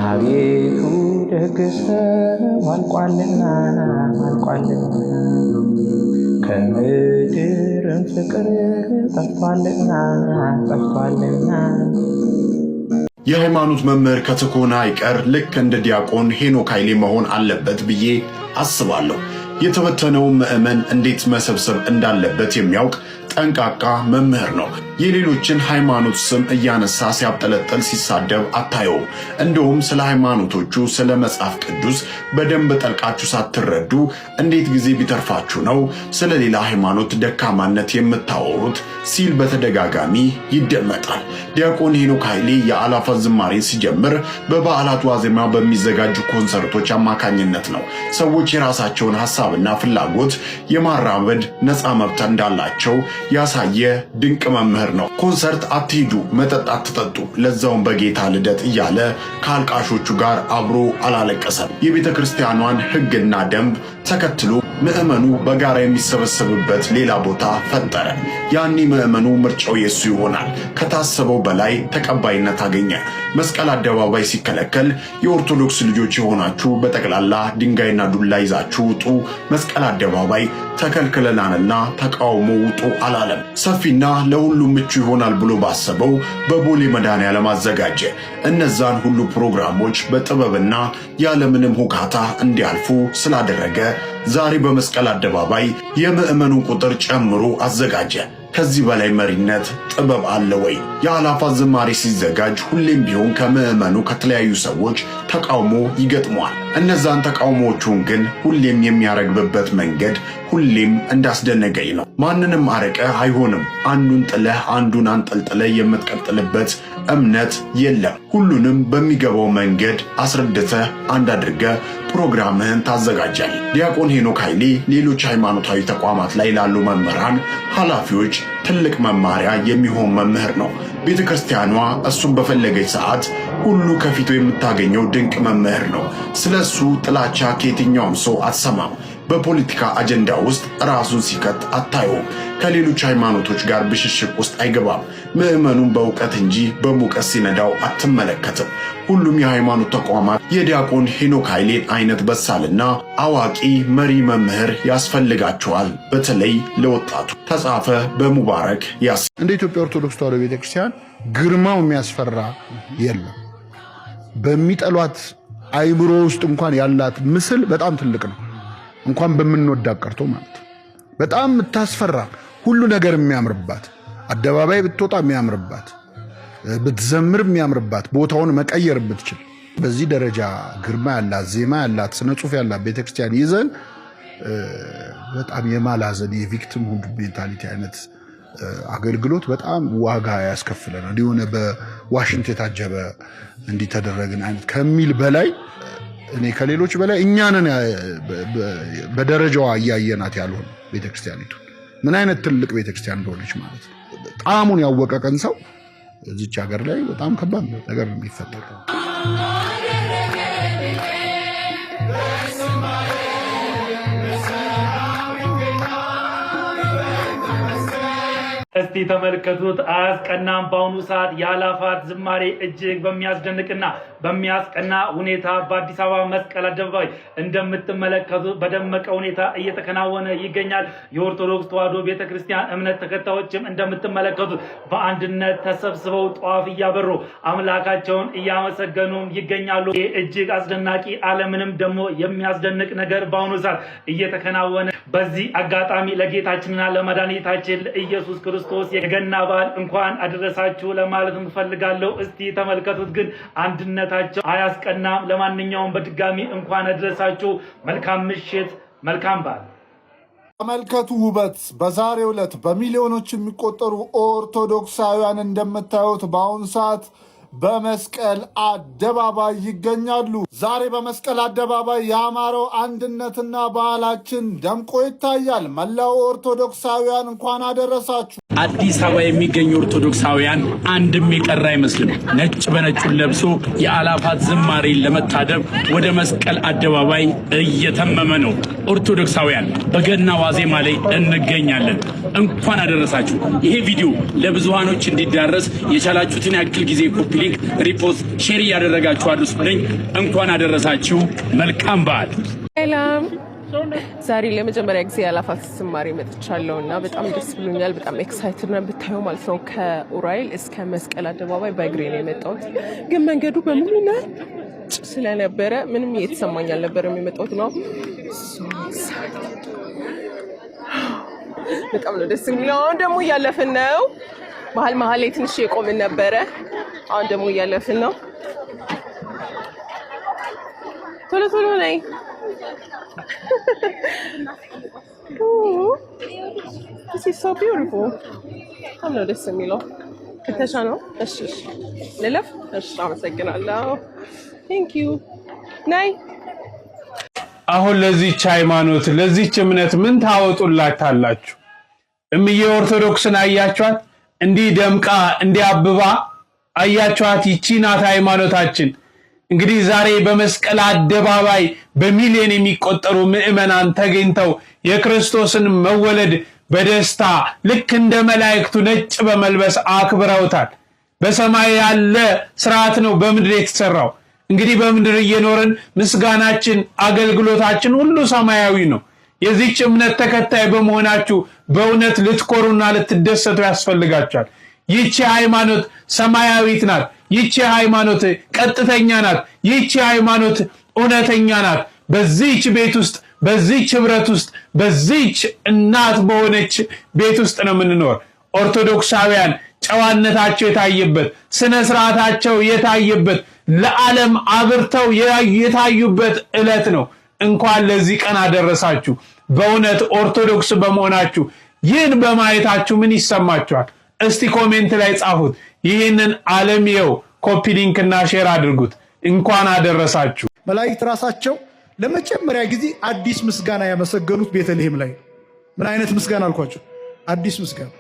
አቤቱ ደግሰው አልቋልና ከምድርም ፍቅር ጠፍቷልና የሃይማኖት መምህር ከተኮነ አይቀር ልክ እንደ ዲያቆን ሄኖክ ኃይሌ መሆን አለበት ብዬ አስባለሁ። የተበተነው ምዕመን እንዴት መሰብሰብ እንዳለበት የሚያውቅ ጠንቃቃ መምህር ነው። የሌሎችን ሃይማኖት ስም እያነሳ ሲያብጠለጠል ሲሳደብ አታየውም። እንደውም ስለ ሃይማኖቶቹ ስለ መጽሐፍ ቅዱስ በደንብ ጠልቃችሁ ሳትረዱ እንዴት ጊዜ ቢተርፋችሁ ነው ስለ ሌላ ሃይማኖት ደካማነት የምታወሩት ሲል በተደጋጋሚ ይደመጣል። ዲያቆን ሄኖክ ኃይሌ የአእላፋት ዝማሬን ሲጀምር በበዓላት ዋዜማ በሚዘጋጁ ኮንሰርቶች አማካኝነት ነው። ሰዎች የራሳቸውን ሐሳብና ፍላጎት የማራመድ ነፃ መብት እንዳላቸው ያሳየ ድንቅ መምህር ነው። ኮንሰርት አትሂዱ፣ መጠጥ አትጠጡ፣ ለዛውን በጌታ ልደት እያለ ከአልቃሾቹ ጋር አብሮ አላለቀሰም። የቤተ ክርስቲያኗን ሕግና ደንብ ተከትሎ ምዕመኑ በጋራ የሚሰበሰብበት ሌላ ቦታ ፈጠረ። ያኔ ምዕመኑ ምርጫው የሱ ይሆናል። ከታሰበው በላይ ተቀባይነት አገኘ። መስቀል አደባባይ ሲከለከል የኦርቶዶክስ ልጆች የሆናችሁ በጠቅላላ ድንጋይና ዱላ ይዛችሁ ውጡ፣ መስቀል አደባባይ ተከልክለናልና ተቃውሞ ውጡ አላለም። ሰፊና ለሁሉም ምቹ ይሆናል ብሎ ባሰበው በቦሌ መድኃኔዓለም አዘጋጀ። እነዛን ሁሉ ፕሮግራሞች በጥበብና ያለምንም ሁካታ እንዲያልፉ ስላደረገ ዛሬ በመስቀል አደባባይ የምዕመኑን ቁጥር ጨምሮ አዘጋጀ። ከዚህ በላይ መሪነት ጥበብ አለ ወይ? የአእላፋት ዝማሬ ሲዘጋጅ ሁሌም ቢሆን ከምዕመኑ ከተለያዩ ሰዎች ተቃውሞ ይገጥመዋል። እነዛን ተቃውሞዎቹን ግን ሁሌም የሚያረግብበት መንገድ ሁሌም እንዳስደነገኝ ነው። ማንንም አረቀ አይሆንም። አንዱን ጥለህ አንዱን አንጠልጥለህ የምትቀጥልበት እምነት የለም። ሁሉንም በሚገባው መንገድ አስረድተህ አንድ አድርገህ ፕሮግራምህን ታዘጋጃለህ። ዲያቆን ሄኖክ ኃይሌ ሌሎች ሃይማኖታዊ ተቋማት ላይ ላሉ መምህራን፣ ኃላፊዎች ትልቅ መማሪያ የሚሆን መምህር ነው። ቤተ ክርስቲያኗ እሱን በፈለገች ሰዓት ሁሉ ከፊቱ የምታገኘው ድንቅ መምህር ነው። ስለሱ ጥላቻ ከየትኛውም ሰው አትሰማም። በፖለቲካ አጀንዳ ውስጥ ራሱን ሲከት አታየውም። ከሌሎች ሃይማኖቶች ጋር ብሽሽቅ ውስጥ አይገባም። ምዕመኑን በእውቀት እንጂ በሙቀት ሲነዳው አትመለከትም። ሁሉም የሃይማኖት ተቋማት የዲያቆን ሄኖክ ኃይሌን አይነት በሳልና አዋቂ መሪ መምህር ያስፈልጋቸዋል። በተለይ ለወጣቱ። ተጻፈ በሙባረክ ያስ እንደ ኢትዮጵያ ኦርቶዶክስ ተዋሕዶ ቤተክርስቲያን ግርማው የሚያስፈራ የለም። በሚጠሏት አይምሮ ውስጥ እንኳን ያላት ምስል በጣም ትልቅ ነው። እንኳን በምንወዳት ቀርቶ ማለት በጣም የምታስፈራ ሁሉ ነገር የሚያምርባት፣ አደባባይ ብትወጣ የሚያምርባት፣ ብትዘምር የሚያምርባት፣ ቦታውን መቀየር ብትችል፣ በዚህ ደረጃ ግርማ ያላት፣ ዜማ ያላት፣ ስነ ጽሑፍ ያላት ቤተክርስቲያን ይዘን በጣም የማላዘን የቪክቲም ሁድ ሜንታሊቲ አይነት አገልግሎት በጣም ዋጋ ያስከፍለናል። የሆነ በዋሽንት የታጀበ እንዲተደረግን አይነት ከሚል በላይ እኔ ከሌሎች በላይ እኛንን በደረጃዋ እያየናት ያልሆነ ቤተክርስቲያኒቱ ምን አይነት ትልቅ ቤተክርስቲያን እንደሆነች ማለት ነው። ጣዕሙን ያወቀ ቀን ሰው እዚች ሀገር ላይ በጣም ከባድ ነገር ነው የሚፈጠረው። እስቲ ተመልከቱት። አያስቀናም? በአሁኑ ሰዓት የአእላፋት ዝማሬ እጅግ በሚያስደንቅና በሚያስቀና ሁኔታ በአዲስ አበባ መስቀል አደባባይ እንደምትመለከቱት በደመቀ ሁኔታ እየተከናወነ ይገኛል። የኦርቶዶክስ ተዋሕዶ ቤተክርስቲያን እምነት ተከታዮችም እንደምትመለከቱት በአንድነት ተሰብስበው ጧፍ እያበሩ አምላካቸውን እያመሰገኑ ይገኛሉ። ይህ እጅግ አስደናቂ ዓለምንም ደግሞ የሚያስደንቅ ነገር በአሁኑ ሰዓት እየተከናወነ፣ በዚህ አጋጣሚ ለጌታችንና ለመድኃኒታችን ለኢየሱስ ክርስቶስ የገና በዓል እንኳን አደረሳችሁ ለማለት እንፈልጋለሁ። እስቲ ተመልከቱት። ግን አንድነታቸው አያስቀናም? ለማንኛውም በድጋሚ እንኳን አደረሳችሁ። መልካም ምሽት፣ መልካም በዓል። ተመልከቱ ውበት። በዛሬው ዕለት በሚሊዮኖች የሚቆጠሩ ኦርቶዶክሳውያን እንደምታዩት በአሁኑ ሰዓት በመስቀል አደባባይ ይገኛሉ። ዛሬ በመስቀል አደባባይ ያማረው አንድነትና ባህላችን ደምቆ ይታያል። መላው ኦርቶዶክሳውያን እንኳን አደረሳችሁ። አዲስ አበባ የሚገኙ ኦርቶዶክሳውያን አንድም የቀረ አይመስልም። ነጭ በነጩን ለብሶ የአእላፋት ዝማሬን ለመታደም ወደ መስቀል አደባባይ እየተመመ ነው። ኦርቶዶክሳውያን በገና ዋዜማ ላይ እንገኛለን። እንኳን አደረሳችሁ። ይሄ ቪዲዮ ለብዙሃኖች እንዲዳረስ የቻላችሁትን ያክል ጊዜ ኮፒ ሊንክ፣ ሪፖስት፣ ሼር እያደረጋችሁ አድርሱልኝ። እንኳን አደረሳችሁ። መልካም በዓል። ሰላም። ዛሬ ለመጀመሪያ ጊዜ ያላፋት ዝማሬ መጥቻለሁና በጣም ደስ ብሎኛል። በጣም ኤክሳይትድ ነው ብታዩ ማለት ነው። ከኡራኤል እስከ መስቀል አደባባይ በእግሬ ነው የመጣሁት፣ ግን መንገዱ በሙሉ ነጭ ስለነበረ ምንም እየተሰማኝ አልነበረም የመጣሁት ነው። በጣም ነው ደስ የሚለው። አሁን ደግሞ እያለፍን ነው። መሀል ላይ ትንሽ የቆምን ነበረ። አሁን ደግሞ እያለፍን ነው። ቶሎ ነይ። This is so beautiful. በጣም ነው ደስ የሚለው። ከተሻ ነው። እሺ ልለፍ። እሺ አመሰግናለሁ። Thank you. ነይ። አሁን ለዚህች ሃይማኖት ለዚህች እምነት ምን ታወጡላታላችሁ? እምዬ ኦርቶዶክስን አያችኋት? እንዲህ ደምቃ እንዲህ አብባ አያችኋት? ይቺ ናት ሃይማኖታችን። እንግዲህ ዛሬ በመስቀል አደባባይ በሚሊዮን የሚቆጠሩ ምዕመናን ተገኝተው የክርስቶስን መወለድ በደስታ ልክ እንደ መላእክቱ ነጭ በመልበስ አክብረውታል። በሰማይ ያለ ስርዓት ነው በምድር የተሰራው። እንግዲህ በምድር እየኖርን ምስጋናችን፣ አገልግሎታችን ሁሉ ሰማያዊ ነው። የዚህች እምነት ተከታይ በመሆናችሁ በእውነት ልትኮሩና ልትደሰቱ ያስፈልጋችኋል። ይቺ ሃይማኖት ሰማያዊት ናት። ይቺ ሃይማኖት ቀጥተኛ ናት። ይቺ ሃይማኖት እውነተኛ ናት። በዚህች ቤት ውስጥ፣ በዚህች ህብረት ውስጥ፣ በዚህች እናት በሆነች ቤት ውስጥ ነው የምንኖር። ኦርቶዶክሳውያን ጨዋነታቸው የታየበት፣ ስነ ስርዓታቸው የታየበት፣ ለዓለም አብርተው የታዩበት ዕለት ነው። እንኳን ለዚህ ቀን አደረሳችሁ። በእውነት ኦርቶዶክስ በመሆናችሁ ይህን በማየታችሁ ምን ይሰማችኋል? እስቲ ኮሜንት ላይ ጻፉት። ይህንን ዓለምየው ኮፒ ሊንክ እና ሼር አድርጉት። እንኳን አደረሳችሁ። መላእክት ራሳቸው ለመጀመሪያ ጊዜ አዲስ ምስጋና ያመሰገኑት ቤተልሔም ላይ። ምን አይነት ምስጋና አልኳቸው? አዲስ ምስጋና።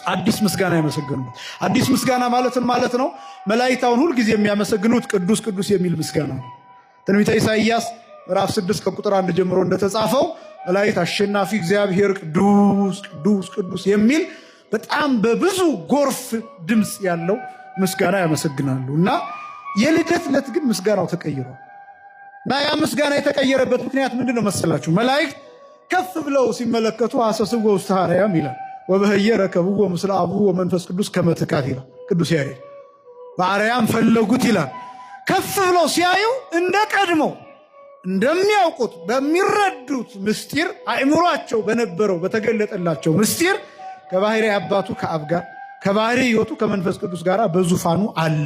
አዲስ ምስጋና ያመሰገኑት። አዲስ ምስጋና ማለት ነው። መላእክት አሁን ሁል ጊዜ የሚያመሰግኑት ቅዱስ ቅዱስ የሚል ምስጋና ነው። ትንቢተ ኢሳይያስ ምዕራፍ 6 ከቁጥር 1 ጀምሮ እንደተጻፈው መላእክት አሸናፊ እግዚአብሔር ቅዱስ ቅዱስ ቅዱስ የሚል በጣም በብዙ ጎርፍ ድምፅ ያለው ምስጋና ያመሰግናሉ። እና የልደት ዕለት ግን ምስጋናው ተቀይሯል። እና ያ ምስጋና የተቀየረበት ምክንያት ምንድነው መሰላችሁ? መላእክት ከፍ ብለው ሲመለከቱ አሰስዎ ውስተ አርያም ይላል፣ ወበህየ ረከብዎ ምስለ አብሁ ወመንፈስ ቅዱስ ከመ ትካት ይላል ቅዱስ ያሬድ። በአርያም ፈለጉት ይላል። ከፍ ብለው ሲያዩ እንደ ቀድሞ እንደሚያውቁት በሚረዱት ምስጢር አእምሯቸው በነበረው በተገለጠላቸው ምስጢር ከባህሪ አባቱ ከአብ ጋር ከባህሪ ሕይወቱ ከመንፈስ ቅዱስ ጋር በዙፋኑ አለ።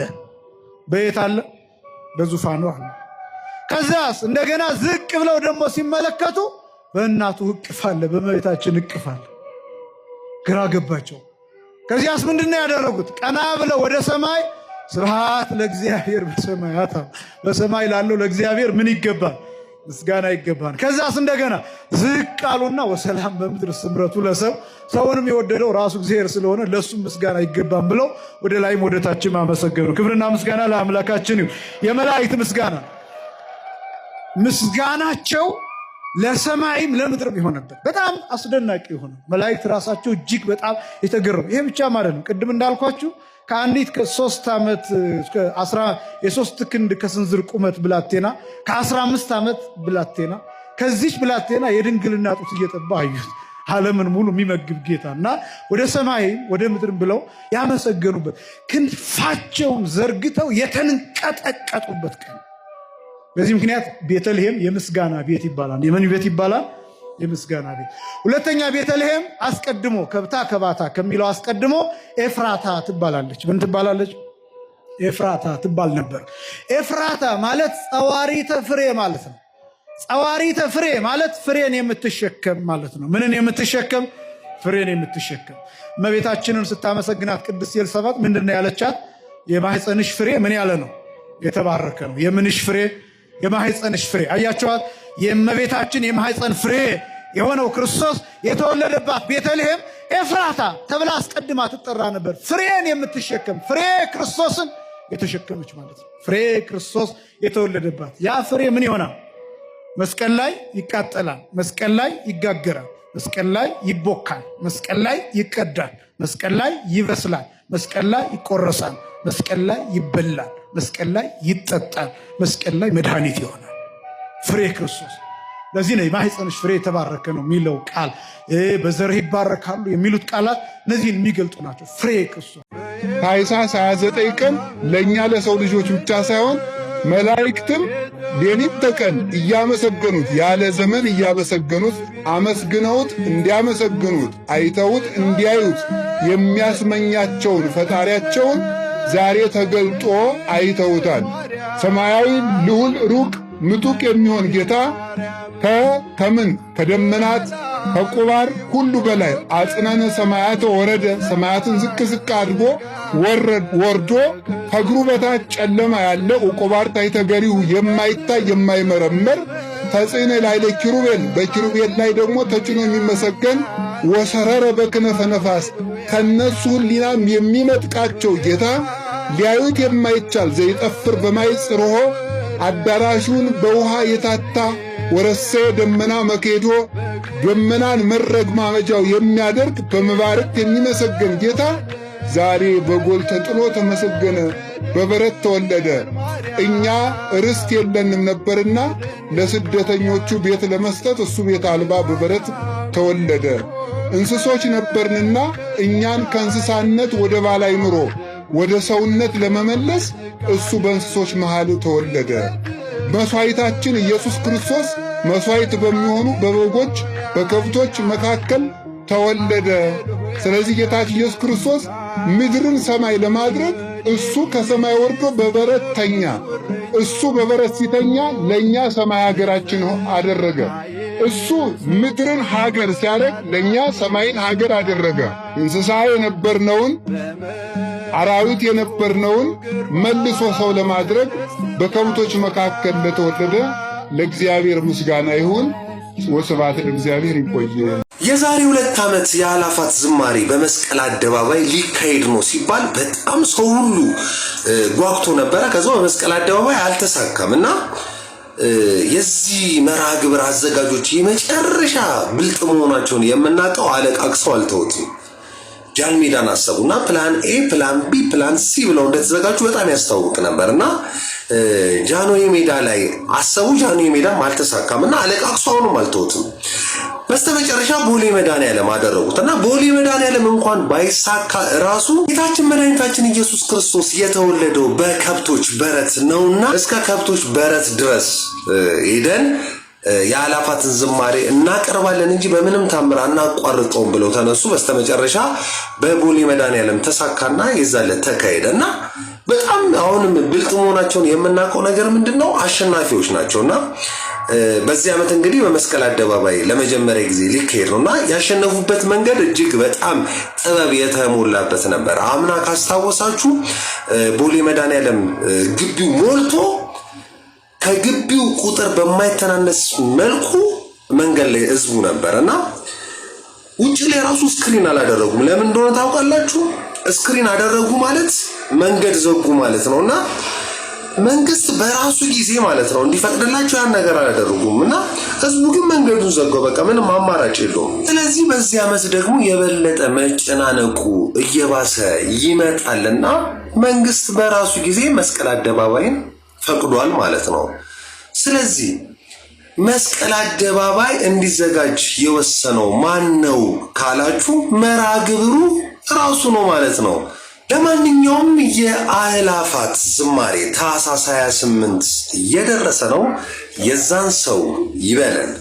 በየት አለ? በዙፋኑ አለ። ከዛስ እንደገና ዝቅ ብለው ደግሞ ሲመለከቱ በእናቱ እቅፍ አለ፣ በእመቤታችን እቅፍ አለ። ግራ ገባቸው። ከዚያስ ምንድነው ያደረጉት? ቀና ብለው ወደ ሰማይ ስብሐት ለእግዚአብሔር በሰማያት፣ በሰማይ ላለው ለእግዚአብሔር ምን ይገባል? ምስጋና ይገባል። ከዛስ እንደገና ዝቅ አሉና ወሰላም በምድር ስምረቱ ለሰው፣ ሰውንም የወደደው ራሱ እግዚአብሔር ስለሆነ ለሱ ምስጋና ይገባል ብለው ወደ ላይም ወደ ታችም አመሰገኑ። ክብርና ምስጋና ለአምላካችን ይሁን። የመላእክት ምስጋናቸው ለሰማይም ለምድርም የሆነበት በጣም አስደናቂ የሆነ መላእክት ራሳቸው እጅግ በጣም የተገረሙ። ይሄ ብቻ ማለት ነው። ቅድም እንዳልኳችሁ ከአንዲት ከ3 ዓመት የሶስት ክንድ ከስንዝር ቁመት ብላቴና ከ15 ዓመት ብላቴና ከዚች ብላቴና የድንግልና ጡት እየጠባ አዩት። ዓለምን ሙሉ የሚመግብ ጌታ እና ወደ ሰማይም ወደ ምድርም ብለው ያመሰገኑበት ክንፋቸውን ዘርግተው የተንቀጠቀጡበት ቀን። በዚህ ምክንያት ቤተልሔም የምስጋና ቤት ይባላል። የምን ቤት ይባላል? የምስጋና ቤት። ሁለተኛ ቤተልሔም አስቀድሞ ከብታ ከባታ ከሚለው አስቀድሞ ኤፍራታ ትባላለች። ምን ትባላለች? ኤፍራታ ትባል ነበር። ኤፍራታ ማለት ጸዋሪተ ፍሬ ማለት ነው። ጸዋሪተ ፍሬ ማለት ፍሬን የምትሸከም ማለት ነው። ምንን የምትሸከም? ፍሬን የምትሸከም። እመቤታችንን ስታመሰግናት ቅድስት ኤልሳቤጥ ምንድነው ያለቻት? የማህፀንሽ ፍሬ ምን ያለ ነው? የተባረከ ነው። የምንሽ ፍሬ? የማህፀንሽ ፍሬ። አያችኋት? የእመቤታችን የማህፀን ፍሬ የሆነው ክርስቶስ የተወለደባት ቤተልሔም ኤፍራታ ተብላ አስቀድማ ትጠራ ነበር። ፍሬን የምትሸከም ፍሬ ክርስቶስን የተሸከመች ማለት ነው። ፍሬ ክርስቶስ የተወለደባት ያ ፍሬ ምን ይሆናል? መስቀል ላይ ይቃጠላል፣ መስቀል ላይ ይጋገራል፣ መስቀል ላይ ይቦካል፣ መስቀል ላይ ይቀዳል፣ መስቀል ላይ ይበስላል፣ መስቀል ላይ ይቆረሳል፣ መስቀል ላይ ይበላል፣ መስቀል ላይ ይጠጣል፣ መስቀል ላይ መድኃኒት ይሆናል። ፍሬ ክርስቶስ። ለዚህ ነው የማኅፀንሽ ፍሬ የተባረከ ነው የሚለው ቃል፣ በዘርህ ይባረካሉ የሚሉት ቃላት እነዚህን የሚገልጡ ናቸው። ፍሬ ክርስቶስ። ታኅሳስ 29 ቀን ለእኛ ለሰው ልጆች ብቻ ሳይሆን መላእክትም ሌሊት ተቀን እያመሰገኑት ያለ ዘመን እያመሰገኑት አመስግነውት እንዲያመሰግኑት አይተውት እንዲያዩት የሚያስመኛቸውን ፈጣሪያቸውን ዛሬ ተገልጦ አይተውታል። ሰማያዊ ልዑል ሩቅ ምጡቅ የሚሆን ጌታ ከምን ከደመናት ከቁባር ሁሉ በላይ አጽናነ ሰማያተ ወረደ። ሰማያትን ዝቅ ዝቅ አድርጎ ወርዶ ከእግሩ በታች ጨለማ ያለ ቁባር ታሕተ ገሪሁ የማይታይ የማይመረመር ተጽዕነ ላዕለ ኪሩቤል በኪሩቤል ላይ ደግሞ ተጭኖ የሚመሰገን ወሰረረ በክነፈ ነፋስ ከነሱ ሕሊናም የሚመጥቃቸው ጌታ ሊያዩት የማይቻል ዘይጠፍር በማይጽርሆ አዳራሹን በውሃ የታታ ወረሰ ደመና መኬዶ ደመናን መረግማመጃው የሚያደርግ በመባረክ የሚመሰገን ጌታ ዛሬ በጎል ተጥሎ ተመሰገነ፣ በበረት ተወለደ። እኛ ርስት የለንም ነበርና ለስደተኞቹ ቤት ለመስጠት እሱ ቤት አልባ በበረት ተወለደ። እንስሶች ነበርንና እኛን ከእንስሳነት ወደ ባላይ ኑሮ ወደ ሰውነት ለመመለስ እሱ በእንስሶች መሃል ተወለደ። መሥዋዕታችን ኢየሱስ ክርስቶስ መሥዋዕት በሚሆኑ በበጎች በከብቶች መካከል ተወለደ። ስለዚህ ጌታችን ኢየሱስ ክርስቶስ ምድርን ሰማይ ለማድረግ እሱ ከሰማይ ወርዶ በበረት ተኛ። እሱ በበረት ሲተኛ ለእኛ ሰማይ ሀገራችን አደረገ። እሱ ምድርን ሀገር ሲያደርግ ለእኛ ሰማይን ሀገር አደረገ። እንስሳ የነበርነውን አራዊት የነበርነውን መልሶ ሰው ለማድረግ በከብቶች መካከል ለተወለደ ለእግዚአብሔር ምስጋና ይሁን። ወስብሐት ለእግዚአብሔር። ይቆየ። የዛሬ 2 ዓመት የአእላፋት ዝማሬ በመስቀል አደባባይ ሊካሄድ ነው ሲባል በጣም ሰው ሁሉ ጓጉቶ ነበረ። ከዛው በመስቀል አደባባይ አልተሳካም እና የዚህ መርሃ ግብር አዘጋጆች የመጨረሻ ብልጥ መሆናቸውን የምናውቀው አለቃቅሰው አልተውትም። ጃንሜዳን አሰቡና ፕላን ኤ፣ ፕላን ቢ፣ ፕላን ሲ ብለው እንደተዘጋጁ በጣም ያስታውቅ ነበርና ጃንሆይ ሜዳ ላይ አሰቡ። ጃንሆይ ሜዳም አልተሳካምና አለቃቅሰው አሁንም አልተውትም። በስተመጨረሻ ቦሌ መድኃኔዓለም አደረጉትና ቦሌ መድኃኔዓለም እንኳን ባይሳካ ራሱ ጌታችን መድኃኒታችን ኢየሱስ ክርስቶስ የተወለደው በከብቶች በረት ነውና እስከ ከብቶች በረት ድረስ ሄደን የአእላፋትን ዝማሬ እናቀርባለን እንጂ በምንም ታምር አናቋርጠውም ብለው ተነሱ። በስተመጨረሻ በቦሌ መድኃኔዓለም ተሳካና የዛለት ተካሄደና በጣም አሁንም ብልጥ መሆናቸውን የምናውቀው ነገር ምንድነው? አሸናፊዎች ናቸውና በዚህ ዓመት እንግዲህ በመስቀል አደባባይ ለመጀመሪያ ጊዜ ሊካሄድ ነውና ያሸነፉበት መንገድ እጅግ በጣም ጥበብ የተሞላበት ነበር። አምና ካስታወሳችሁ ቦሌ መድኃኔዓለም ግቢው ሞልቶ ከግቢው ቁጥር በማይተናነስ መልኩ መንገድ ላይ ህዝቡ ነበርና ውጭ ላይ ራሱ ስክሪን አላደረጉም። ለምን እንደሆነ ታውቃላችሁ? ስክሪን አደረጉ ማለት መንገድ ዘጉ ማለት ነውና መንግስት በራሱ ጊዜ ማለት ነው እንዲፈቅድላቸው ያን ነገር አላደረጉምና ህዝቡ ግን መንገዱን ዘጋው። በቃ ምንም አማራጭ የለውም። ስለዚህ በዚህ ዓመት ደግሞ የበለጠ መጨናነቁ እየባሰ ይመጣልና መንግስት በራሱ ጊዜ መስቀል አደባባይን ፈቅዷል ማለት ነው። ስለዚህ መስቀል አደባባይ እንዲዘጋጅ የወሰነው ማን ነው ካላችሁ መርሃ ግብሩ ራሱ ነው ማለት ነው። ለማንኛውም የአእላፋት ዝማሬ ታኅሳስ 28 እየደረሰ ነው። የዛን ሰው ይበለን።